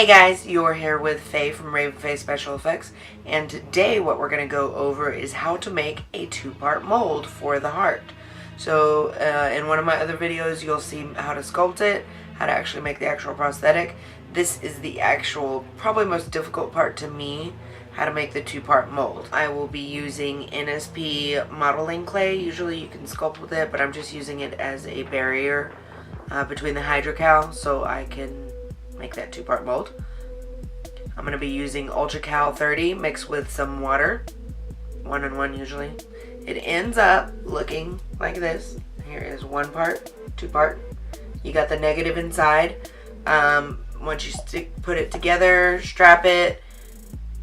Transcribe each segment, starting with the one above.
Hey guys, you're here with Faye from Faye Special Effects, and today what we're going to go over is how to make a two-part mold for the heart. So in one of my other videos you'll see how to sculpt it, how to actually make the actual prosthetic. This is the actual, probably most difficult part to me, how to make the two-part mold. I will be using NSP modeling clay. Usually you can sculpt with it, but I'm just using it as a barrier between the Hydrocal so I can make that two-part mold. I'm going to be using Ultracal 30 mixed with some water, 1 and 1 usually. It ends up looking like this. Here is one part, two part. You got the negative inside. Once you put it together, strap it,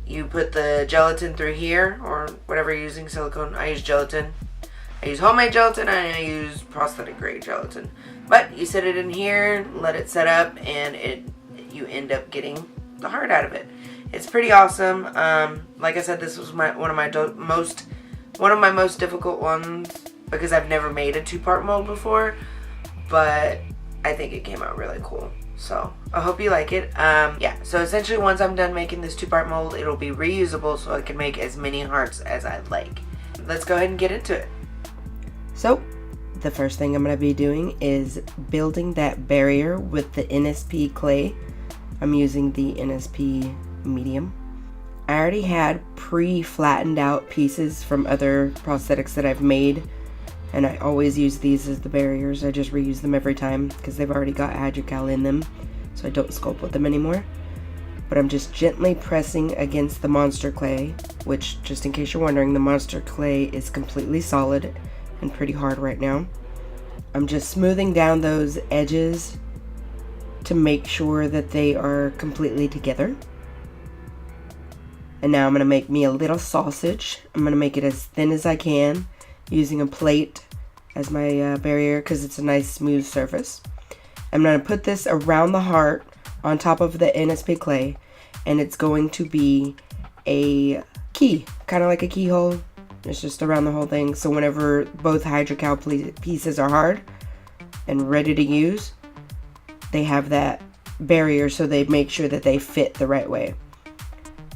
you put the gelatin through here, or whatever you're using, silicone. I use gelatin. I use homemade gelatin, and I use prosthetic grade gelatin. But you set it in here, let it set up, and you end up getting the heart out of it. It's pretty awesome. Like I said, this was one of my most difficult ones because I've never made a two-part mold before, but I think it came out really cool. So I hope you like it. Yeah, so essentially once I'm done making this two-part mold, it'll be reusable so I can make as many hearts as I like. Let's go ahead and get into it. So the first thing I'm going to be doing is building that barrier with the NSP clay. I'm using the NSP medium. I already had pre-flattened out pieces from other prosthetics that I've made, and I always use these as the barriers. I just reuse them every time because they've already got Hydrocal in them, so I don't sculpt with them anymore. But I'm just gently pressing against the monster clay, which, just in case you're wondering, the monster clay is completely solid and pretty hard right now. I'm just smoothing down those edges to make sure that they are completely together. And now I'm going to make me a little sausage. I'm going to make it as thin as I can using a plate as my barrier because it's a nice smooth surface. I'm going to put this around the heart on top of the NSP clay, and it's going to be a key, kind of like a keyhole. It's just around the whole thing, so whenever both Hydrocal pieces are hard and ready to use, they have that barrier so they make sure that they fit the right way.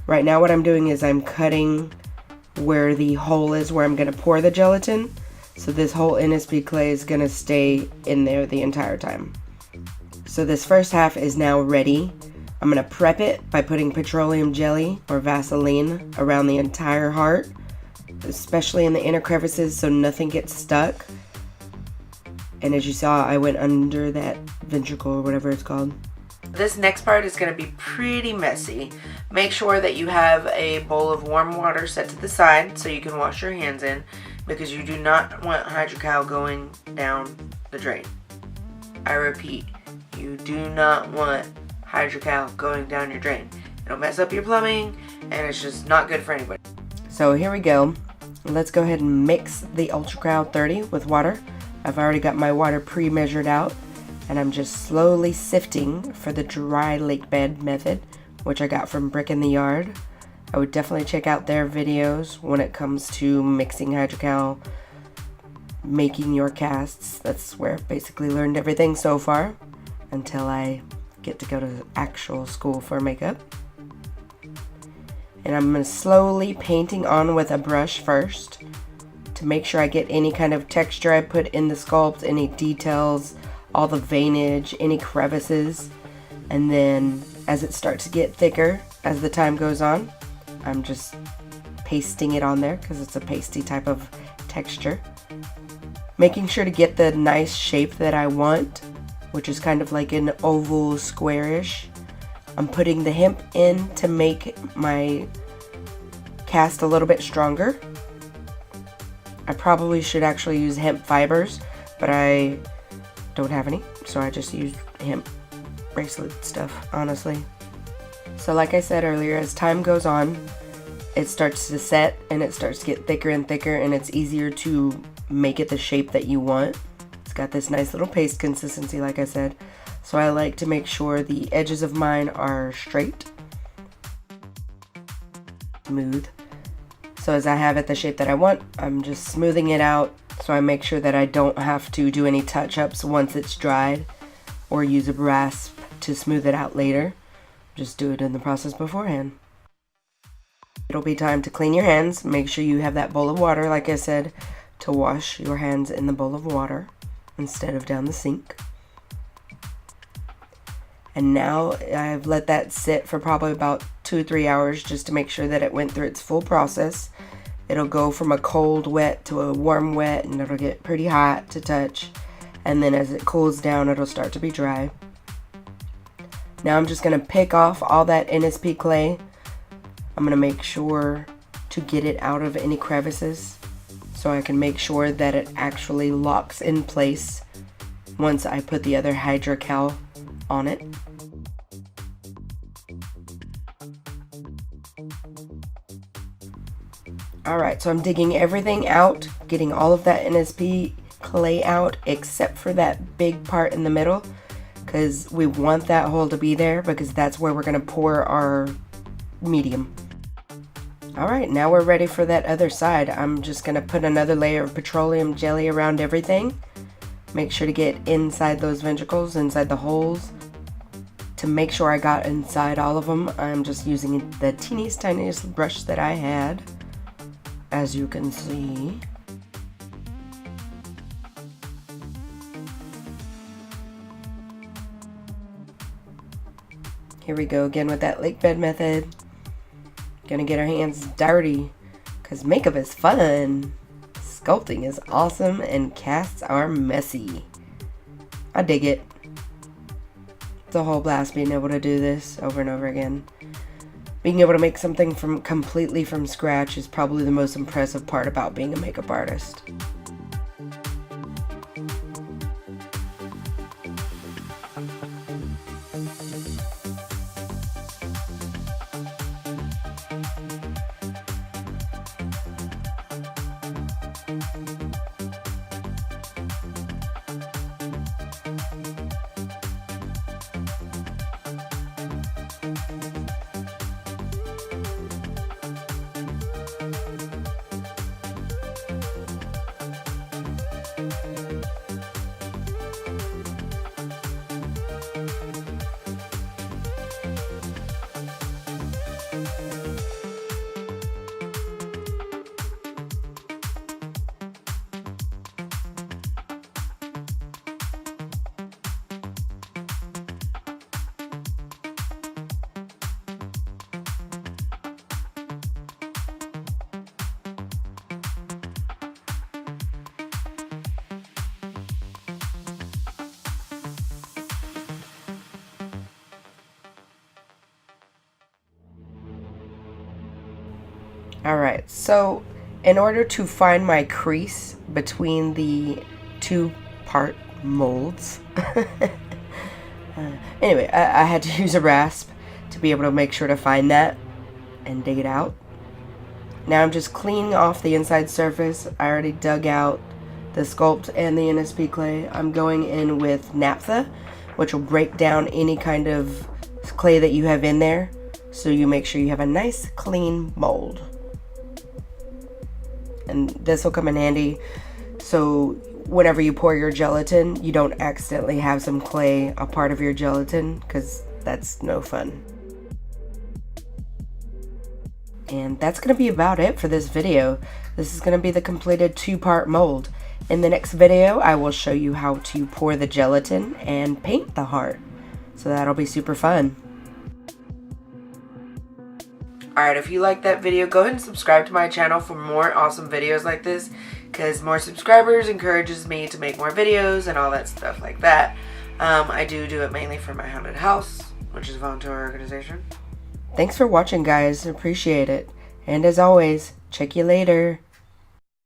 Right now what I'm doing is I'm cutting where the hole is where I'm going to pour the gelatin, so this whole NSP clay is going to stay in there the entire time. So this first half is now ready. I'm going to prep it by putting petroleum jelly or Vaseline around the entire heart, especially in the inner crevices so nothing gets stuck. And as you saw, I went under that ventricle or whatever it's called. This next part is going to be pretty messy. Make sure that you have a bowl of warm water set to the side so you can wash your hands in, because you do not want Hydrocal going down the drain. I repeat, you do not want Hydrocal going down your drain. It'll mess up your plumbing and it's just not good for anybody. So here we go. Let's go ahead and mix the Ultracal 30 with water. I've already got my water pre-measured out, and I'm just slowly sifting for the dry lake bed method, which I got from Brick in the Yard. I would definitely check out their videos when it comes to mixing Hydrocal, making your casts. That's where I've basically learned everything so far until I get to go to actual school for makeup. And I'm slowly painting on with a brush first to make sure I get any kind of texture I put in the sculpt, any details, all the veinage, any crevices. And then as it starts to get thicker as the time goes on, I'm just pasting it on there because it's a pasty type of texture. Making sure to get the nice shape that I want, which is kind of like an oval squarish. I'm putting the hemp in to make my cast a little bit stronger. I probably should actually use hemp fibers, but I don't have any, so I just use hemp bracelet stuff, honestly. So like I said earlier, as time goes on, it starts to set and it starts to get thicker and thicker, and it's easier to make it the shape that you want. It's got this nice little paste consistency, like I said, so I like to make sure the edges of mine are straight, smooth. So as I have it the shape that I want, I'm just smoothing it out so I make sure that I don't have to do any touch-ups once it's dried or use a rasp to smooth it out later. Just do it in the process beforehand. It'll be time to clean your hands. Make sure you have that bowl of water, like I said, to wash your hands in the bowl of water instead of down the sink. And now I've let that sit for probably about 2 or 3 hours just to make sure that it went through its full process. It'll go from a cold wet to a warm wet, and it'll get pretty hot to touch. And then as it cools down, it'll start to be dry. Now I'm just going to pick off all that NSP clay. I'm going to make sure to get it out of any crevices so I can make sure that it actually locks in place once I put the other Hydrocal on it. Alright, so I'm digging everything out, getting all of that NSP clay out except for that big part in the middle, because we want that hole to be there because that's where we're going to pour our medium. Alright, now we're ready for that other side. I'm just going to put another layer of petroleum jelly around everything. Make sure to get inside those ventricles, inside the holes. To make sure I got inside all of them, I'm just using the teeniest tiniest brush that I had, as you can see. Here we go again with that lake bed method. Gonna get our hands dirty because makeup is fun. Sculpting is awesome and casts are messy. I dig it. It's a whole blast being able to do this over and over again. Being able to make something completely from scratch is probably the most impressive part about being a makeup artist. Alright, so in order to find my crease between the two-part molds, anyway, I had to use a rasp to be able to make sure to find that and dig it out. Now I'm just cleaning off the inside surface. I already dug out the Sculpt and the NSP clay. I'm going in with Naptha, which will break down any kind of clay that you have in there, so you make sure you have a nice clean mold. And this will come in handy so whenever you pour your gelatin, you don't accidentally have some clay a part of your gelatin, because that's no fun. And that's going to be about it for this video. This is going to be the completed two-part mold. In the next video, I will show you how to pour the gelatin and paint the heart. So that'll be super fun. Alright, if you liked that video, go ahead and subscribe to my channel for more awesome videos like this, because more subscribers encourages me to make more videos and all that stuff like that. I do it mainly for my haunted house, which is a volunteer organization. Thanks for watching, guys. Appreciate it. And as always, check you later.